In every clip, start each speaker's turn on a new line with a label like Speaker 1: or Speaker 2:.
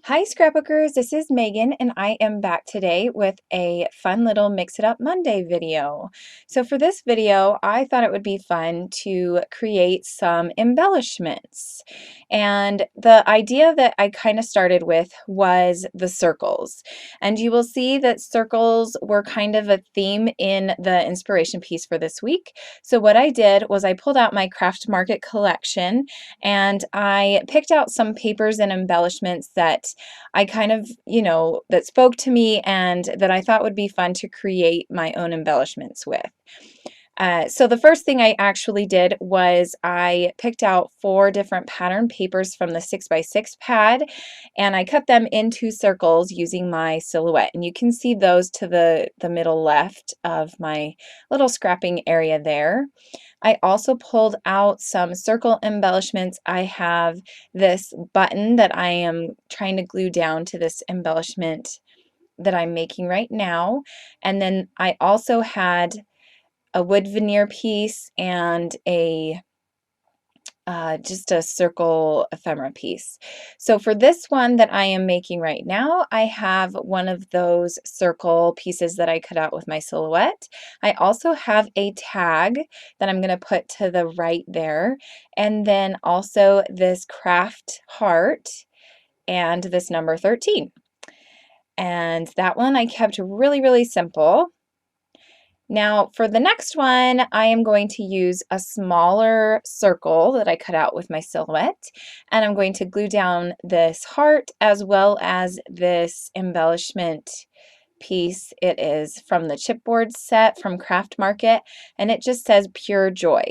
Speaker 1: Hi scrapbookers, this is Megan and I am back today with a fun little Mix It Up Monday video. So for this video, I thought it would be fun to create some embellishments. And the idea that I kind of started with was the circles. And you will see that circles were kind of a theme in the inspiration piece for this week. So what I did was I pulled out my Craft Market collection and I picked out some papers and embellishments that I kind of, that spoke to me and that I thought would be fun to create my own embellishments with. So the first thing I actually did was I picked out 4 different pattern papers from the 6x6 pad and I cut them into circles using my silhouette. And you can see those to the middle left of my little scrapping area there. I also pulled out some circle embellishments. I have this button that I am trying to glue down to this embellishment that I'm making right now. And then I also had a wood veneer piece and a just a circle ephemera piece. So for this one that I am making right now, I have one of those circle pieces that I cut out with my silhouette. I also have a tag that I'm going to put to the right there, and then also this craft heart and this number 13. And that one I kept really, really simple. Now for the next one, I am going to use a smaller circle that I cut out with my silhouette, and I'm going to glue down this heart as well as this embellishment piece. It is from the chipboard set from Craft Market, and it just says Pure Joy.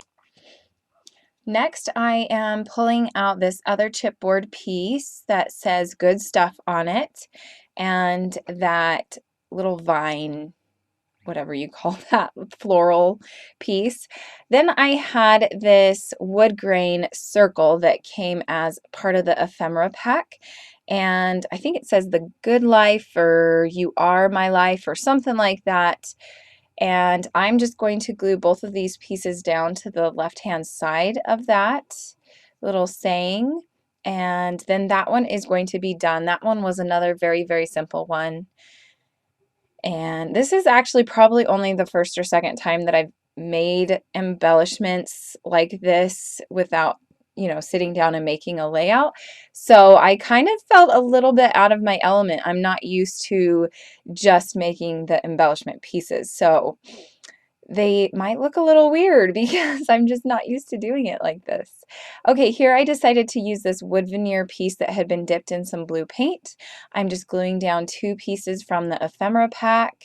Speaker 1: Next, I am pulling out this other chipboard piece that says Good Stuff on it, and that little vine, whatever you call that, floral piece. Then I had this wood grain circle that came as part of the ephemera pack, and I think it says the good life or you are my life or something like that. And I'm just going to glue both of these pieces down to the left-hand side of that little saying, and then that one is going to be done. That one was another very, very simple one. And this is actually probably only the first or second time that I've made embellishments like this without, sitting down and making a layout. So I kind of felt a little bit out of my element. I'm not used to just making the embellishment pieces. So they might look a little weird because I'm just not used to doing it like this. Okay, here I decided to use this wood veneer piece that had been dipped in some blue paint. I'm just gluing down 2 pieces from the ephemera pack,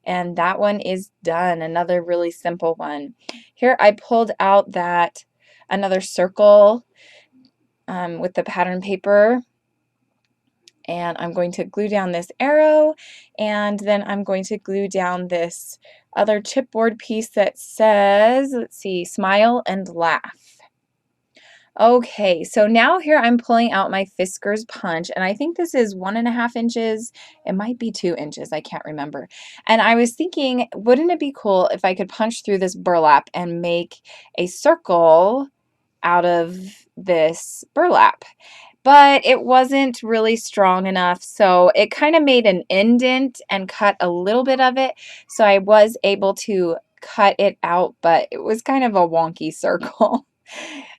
Speaker 1: and that one is done. Another really simple one. Here I pulled out another circle with the pattern paper, and I'm going to glue down this arrow, and then I'm going to glue down this other chipboard piece that says, let's see, smile and laugh. Okay, so now here I'm pulling out my Fisker's punch, and I think this is 1.5 inches. It might be 2 inches, I can't remember. And I was thinking, wouldn't it be cool if I could punch through this burlap and make a circle out of this burlap? But it wasn't really strong enough, so it kind of made an indent and cut a little bit of it, so I was able to cut it out, but it was kind of a wonky circle.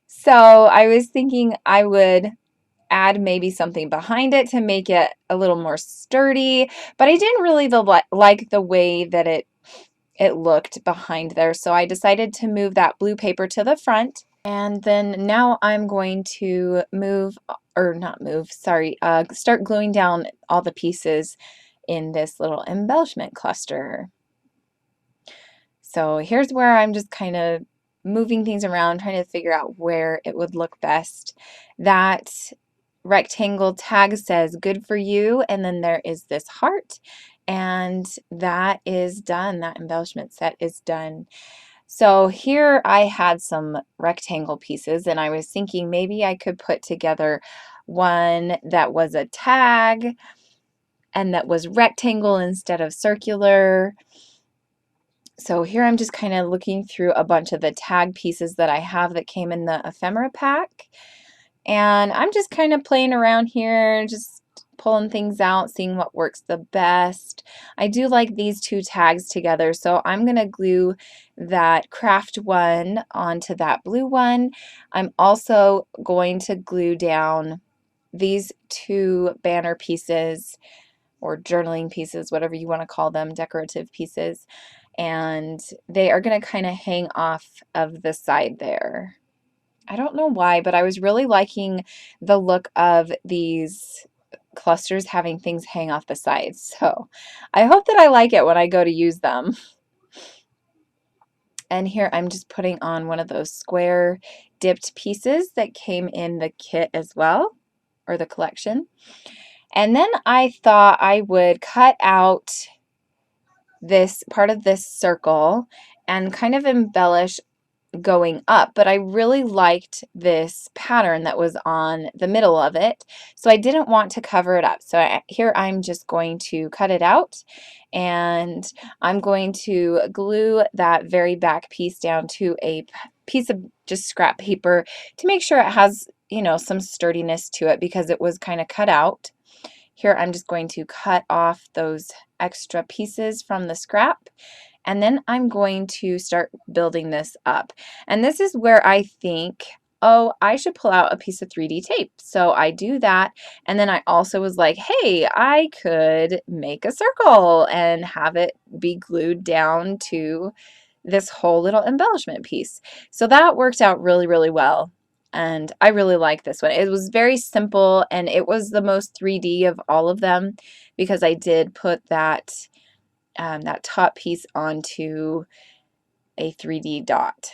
Speaker 1: So I was thinking I would add maybe something behind it to make it a little more sturdy, but I didn't really like the way that it looked behind there, so I decided to move that blue paper to the front. And then now I'm going to start gluing down all the pieces in this little embellishment cluster. So here's where I'm just kind of moving things around, trying to figure out where it would look best. That rectangle tag says good for you, and then there is this heart, and that is done. That embellishment set is done. So here I had some rectangle pieces, and I was thinking maybe I could put together one that was a tag and that was rectangle instead of circular. So here I'm just kind of looking through a bunch of the tag pieces that I have that came in the ephemera pack. And I'm just kind of playing around here, just pulling things out, seeing what works the best. I do like these two tags together, so I'm going to glue that craft one onto that blue one. I'm also going to glue down these two banner pieces or journaling pieces, whatever you want to call them, decorative pieces, and they are going to kind of hang off of the side there. I don't know why, but I was really liking the look of these clusters having things hang off the sides. So I hope that I like it when I go to use them. And here I'm just putting on one of those square dipped pieces that came in the kit as well, or the collection. And then I thought I would cut out this part of this circle and kind of embellish going up, but I really liked this pattern that was on the middle of it, so I didn't want to cover it up. So here I'm just going to cut it out, and I'm going to glue that very back piece down to a piece of just scrap paper to make sure it has, you know, some sturdiness to it because it was kind of cut out. Here I'm just going to cut off those extra pieces from the scrap, and then I'm going to start building this up. And this is where I think, oh, I should pull out a piece of 3D tape. So I do that, and then I also was like, hey, I could make a circle and have it be glued down to this whole little embellishment piece. So that worked out really, really well. And I really like this one. It was very simple, and it was the most 3D of all of them because I did put that that top piece onto a 3D dot.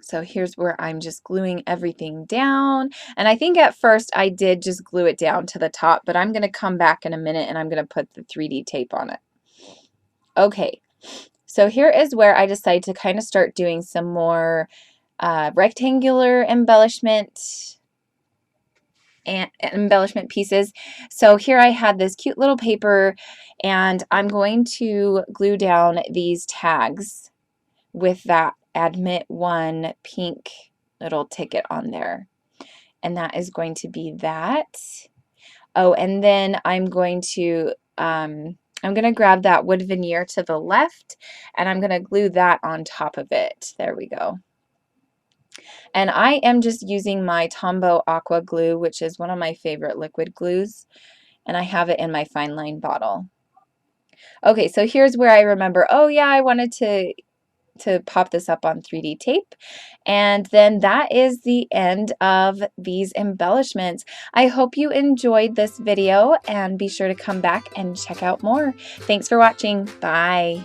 Speaker 1: So here's where I'm just gluing everything down. And I think at first I did just glue it down to the top, but I'm going to come back in a minute and I'm going to put the 3D tape on it. Okay, so here is where I decided to kind of start doing some more rectangular embellishment and embellishment pieces. So here I had this cute little paper, and I'm going to glue down these tags with that Admit One pink little ticket on there. And that is going to be that. Oh, and then I'm going to grab that wood veneer to the left, and I'm going to glue that on top of it. There we go. And I am just using my Tombow Aqua Glue, which is one of my favorite liquid glues, and I have it in my fine line bottle. Okay, so here's where I remember, oh yeah, I wanted to pop this up on 3D tape. And then that is the end of these embellishments. I hope you enjoyed this video, and be sure to come back and check out more. Thanks for watching. Bye.